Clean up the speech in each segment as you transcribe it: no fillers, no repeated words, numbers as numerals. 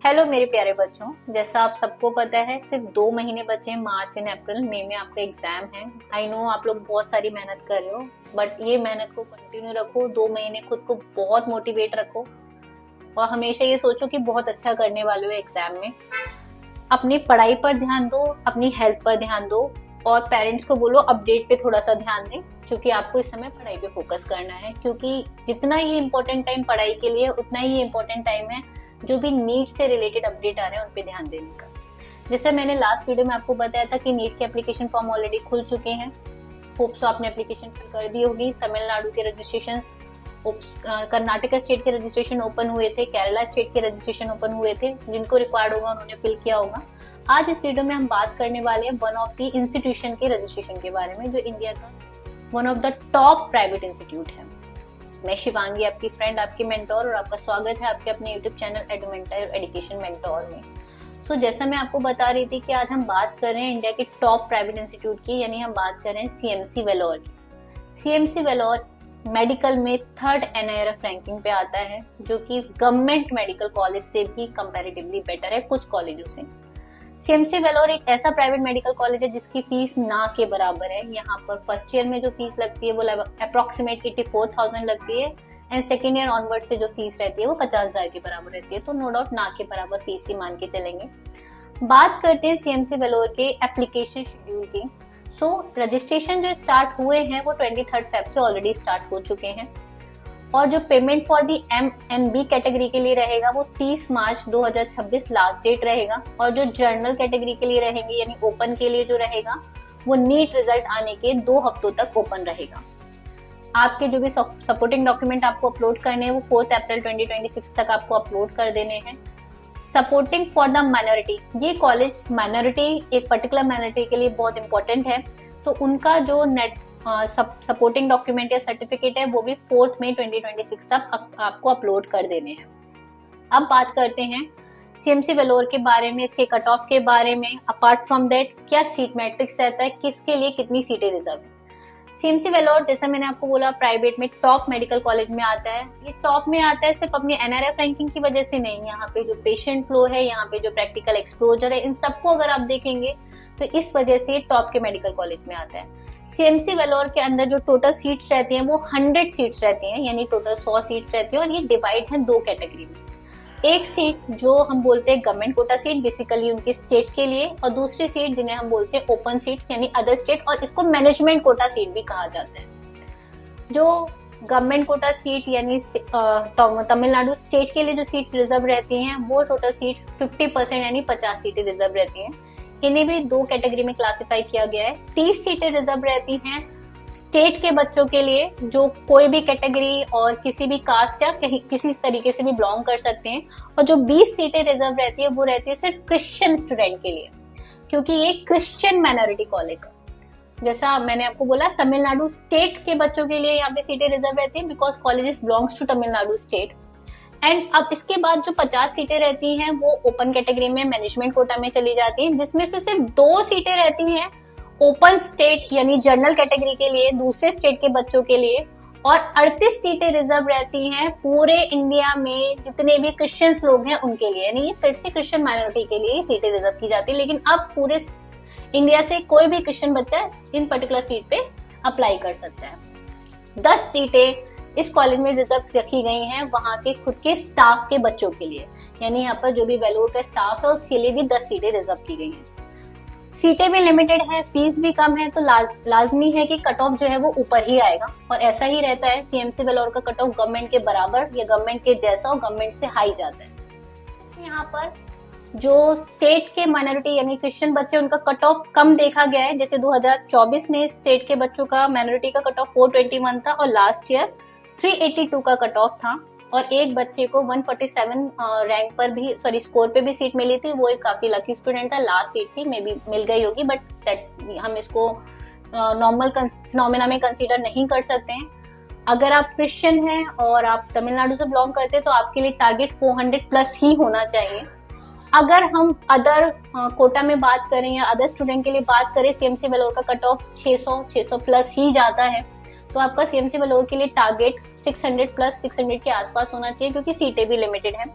Hello मेरे प्यारे बच्चों, जैसा आप सबको पता है सिर्फ 2 महीने बचे हैं। मार्च एंड अप्रैल मई में आपका एग्जाम है। आई नो आप लोग बहुत सारी मेहनत कर रहे हो, बट ये मेहनत को कंटिन्यू रखो। 2 महीने खुद को बहुत मोटिवेट रखो और हमेशा ये सोचो कि बहुत अच्छा करने वाले हो एग्जाम में। अपनी पढ़ाई पर ध्यान दो, अपनी हेल्थ पर ध्यान दो और पेरेंट्स को बोलो अपडेट पे थोड़ा सा ध्यान दें, क्योंकि आपको इस समय पढ़ाई पे फोकस करना है। क्योंकि जितना ये इम्पोर्टेंट टाइम पढ़ाई के लिए, उतना ही इम्पोर्टेंट टाइम है जो भी नीट से रिलेटेड अपडेट आ रहे हैं उन पे ध्यान देने का। जैसे मैंने लास्ट वीडियो में आपको बताया था कि नीट के एप्लीकेशन फॉर्म ऑलरेडी खुल चुके हैं। होप सो आपने एप्लीकेशन फिल कर दी होगी। तमिलनाडु के रजिस्ट्रेशन, कर्नाटक स्टेट के रजिस्ट्रेशन ओपन हुए थे, केरला स्टेट के रजिस्ट्रेशन ओपन हुए थे। जिनको रिक्वायर्ड होगा उन्होंने फिल किया होगा। आज इस वीडियो में हम बात करने वाले हैं वन ऑफ द इंस्टीट्यूशन के रजिस्ट्रेशन के बारे में, जो इंडिया का one of the top private institute है। मैं शिवांगी, आपकी फ्रेंड, आपकी मेंटोर, और आपका स्वागत है आपके अपने यूट्यूब चैनल एडुमेंटर एजुकेशन मेंटोर में। सो जैसा मैं आपको बता रही थी कि आज हम बात कर रहे हैं इंडिया के टॉप प्राइवेट इंस्टीट्यूट की, यानी हम बात कर रहे हैं सीएमसी वेलोर की। सीएमसी वेलोर मेडिकल में 3rd NIRF रैंकिंग पे आता है, जो कि गवर्नमेंट मेडिकल कॉलेज से भी कंपैरेटिवली बेटर है कुछ कॉलेजों से। सीएमसी वेलोर एक ऐसा प्राइवेट मेडिकल कॉलेज है जिसकी फीस ना के बराबर है। यहाँ पर फर्स्ट ईयर में जो फीस लगती है वो अप्रोक्सीमेट 84,000 लगती है, एंड सेकेंड ईयर ऑनवर्ड से जो फीस रहती है वो 50,000 के बराबर रहती है। तो नो डाउट ना के बराबर फीस ही मान के चलेंगे। बात करते हैं सीएमसी वेलोर के एप्लीकेशन शेड्यूल की। सो रजिस्ट्रेशन जो स्टार्ट हुए हैं वो 23 फेब से ऑलरेडी स्टार्ट हो चुके हैं, और जो payment for the MNB category के लिए रहेगा वो 30 मार्च 2026 लास्ट डेट रहेगा, और जो जर्नल कैटेगरी के लिए रहेंगे यानी ओपन के लिए जो रहेगा वो नीट रिजल्ट आने के 2 हफ्तों तक ओपन रहेगा। आपके जो भी सपोर्टिंग डॉक्यूमेंट आपको अपलोड करने हैं वो 4 अप्रैल 2026 तक आपको अपलोड कर देने हैं। सपोर्टिंग फॉर द माइनॉरिटी, ये कॉलेज माइनॉरिटी, एक पर्टिकुलर माइनॉरिटी के लिए बहुत इंपॉर्टेंट है, तो उनका जो सपोर्टिंग डॉक्यूमेंट या सर्टिफिकेट है वो भी 4 मई 2026 तक आपको अपलोड कर देने हैं। अब बात करते हैं सीएमसी वेलोर के बारे में, इसके कट ऑफ के बारे में। अपार्ट फ्रॉम दैट क्या सीट मैट्रिक्स रहता है, किसके लिए कितनी सीटें रिजर्व है। सीएमसी वेलोर, जैसा मैंने आपको बोला, प्राइवेट में टॉप मेडिकल कॉलेज में आता है। ये टॉप में आता है सिर्फ अपनी NRF रैंकिंग की वजह से नहीं। यहाँ पे जो पेशेंट फ्लो है, यहाँ पे जो प्रैक्टिकल एक्सपोजर है, इन सबको अगर आप देखेंगे तो इस वजह से टॉप के मेडिकल कॉलेज में आता है। सीएमसी वेलोर के अंदर जो टोटल सीट्स रहती हैं वो 100 सीट्स रहती हैं, यानी टोटल 100 सीट्स रहती है, और ये डिवाइड है 2 कैटेगरी में। एक सीट जो हम बोलते हैं गवर्नमेंट कोटा सीट, बेसिकली उनके स्टेट के लिए, और दूसरी सीट जिन्हें हम बोलते हैं ओपन सीट्स यानी अदर स्टेट, और इसको मैनेजमेंट कोटा सीट भी कहा जाता है। जो गवर्नमेंट कोटा सीट यानी तमिलनाडु स्टेट के लिए जो सीट्स रिजर्व रहती हैं वो टोटल सीट्स 50% यानी 50 सीटें रिजर्व रहती हैं। इन्हें भी 2 कैटेगरी में क्लासिफाई किया गया है। 30 सीटें रिजर्व रहती हैं स्टेट के बच्चों के लिए, जो कोई भी कैटेगरी और किसी भी कास्ट या किसी तरीके से भी बिलोंग कर सकते हैं, और जो 20 सीटें रिजर्व रहती है वो रहती है सिर्फ क्रिश्चियन स्टूडेंट के लिए, क्योंकि ये क्रिश्चियन माइनॉरिटी कॉलेज है। जैसा मैंने आपको बोला, तमिलनाडु स्टेट के बच्चों के लिए यहाँ पे सीटें रिजर्व रहती हैं because colleges belongs to Tamil Nadu state. And अब इसके बाद जो 50 सीटें रहती हैं वो ओपन कैटेगरी में मैनेजमेंट कोटा में चली जाती हैं, जिसमें से सिर्फ 2 सीटें रहती हैं ओपन स्टेट यानी जनरल कैटेगरी के लिए, दूसरे स्टेट के बच्चों के लिए, और 38 सीटें रिजर्व रहती हैं पूरे इंडिया में जितने भी क्रिश्चियंस लोग हैं उनके लिए, यानी फिर से क्रिश्चियन माइनॉरिटी के लिए सीटें रिजर्व की जाती है। लेकिन अब पूरे इंडिया से कोई भी क्रिश्चियन बच्चा इन पर्टिकुलर सीट पे अप्लाई कर सकता है। 10 सीटें इस कॉलेज में रिजर्व रखी गई हैं वहां के खुद के स्टाफ के बच्चों के लिए, यानी यहाँ पर जो भी वेलोर का स्टाफ है उसके लिए भी 10 सीटें रिजर्व की गई हैं। सीटें भी लिमिटेड है, फीस भी कम है, तो लाजमी है कि कट ऑफ जो है वो ऊपर ही आएगा, और ऐसा ही रहता है। सीएमसी वेलोर का कट ऑफ गवर्नमेंट के बराबर या गवर्नमेंट के जैसा और गवर्नमेंट से हाई जाता है। यहाँ पर जो स्टेट के माइनॉरिटी यानी क्रिश्चियन बच्चे, उनका कट ऑफ कम देखा गया है। जैसे 2024 में स्टेट के बच्चों का माइनॉरिटी का कट ऑफ 421 था, और लास्ट ईयर 382 का कट ऑफ था, और एक बच्चे को 147 रैंक पर भी, सॉरी स्कोर पे भी सीट मिली थी। वो एक काफी लकी स्टूडेंट था, लास्ट सीट थी, मे बी मिल गई होगी, बट हम इसको नॉर्मल फिनोमेना में कंसीडर नहीं कर सकते हैं। अगर आप क्रिश्चियन हैं और आप तमिलनाडु से बिलोंग करते हैं तो आपके लिए टारगेट 400 प्लस ही होना चाहिए। अगर हम अदर कोटा में बात करें या अदर स्टूडेंट के लिए बात करें, सीएमसी वेलोर का कट ऑफ 600 प्लस ही जाता है, तो आपका सीएमसी वेलोर के लिए टारगेट 600 प्लस 600 के आसपास होना चाहिए, क्योंकि सीटें भी लिमिटेड है।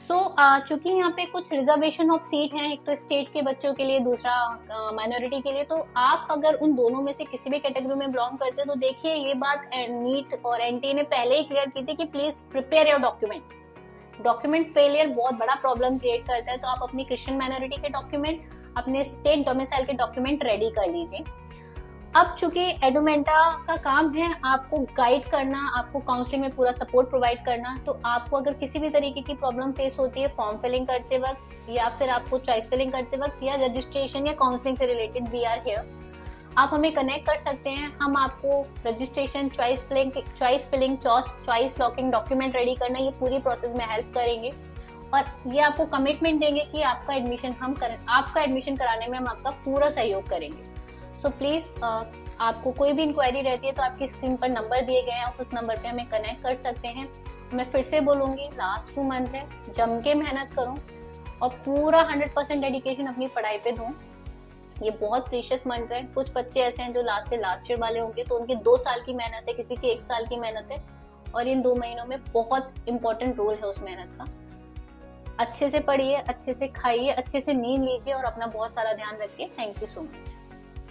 चूंकि यहाँ पे कुछ रिजर्वेशन ऑफ सीट हैं, एक तो स्टेट के बच्चों के लिए, दूसरा माइनॉरिटी के लिए, तो आप अगर उन दोनों में से किसी भी कैटेगरी में बिलोंग करते हैं तो देखिए ये बात नीट और एनटीए ने पहले ही क्लियर की थी कि please prepare your document failure बहुत बड़ा प्रॉब्लम क्रिएट करता है, तो आप अपनी क्रिश्चियन माइनॉरिटी के डॉक्यूमेंट, अपने स्टेट डोमिसाइल के डॉक्यूमेंट रेडी कर लीजिए। अब चूंकि एडोमेंटा का काम है आपको गाइड करना, आपको काउंसलिंग में पूरा सपोर्ट प्रोवाइड करना, तो आपको अगर किसी भी तरीके की प्रॉब्लम फेस होती है फॉर्म फिलिंग करते वक्त, या फिर आपको चॉइस फिलिंग करते वक्त, या रजिस्ट्रेशन या काउंसलिंग से रिलेटेड, वी आर हियर। आप हमें कनेक्ट कर सकते हैं, हम आपको registration, choice filling, choice locking, document ready करना, ये पूरी प्रोसेस में हेल्प करेंगे और ये आपको कमिटमेंट देंगे कि आपका एडमिशन कराने में हम आपका पूरा सहयोग करेंगे। सो प्लीज आपको कोई भी इंक्वायरी रहती है तो आपकी स्क्रीन पर नंबर दिए गए हैं, उस नंबर पे हमें कनेक्ट कर सकते हैं। मैं फिर से बोलूंगी, लास्ट 2 मंथ है, जम के मेहनत करो और पूरा 100% डेडिकेशन अपनी पढ़ाई पे दो। ये बहुत प्रीशियस मंथ है। कुछ बच्चे ऐसे हैं जो लास्ट ईयर वाले होंगे तो उनकी 2 साल की मेहनत है, किसी की 1 साल की मेहनत है, और इन 2 महीनों में बहुत इंपॉर्टेंट रोल है उस मेहनत का। अच्छे से पढ़िए, अच्छे से खाइए, अच्छे से नींद लीजिए और अपना बहुत सारा ध्यान रखिए। Thank you so much.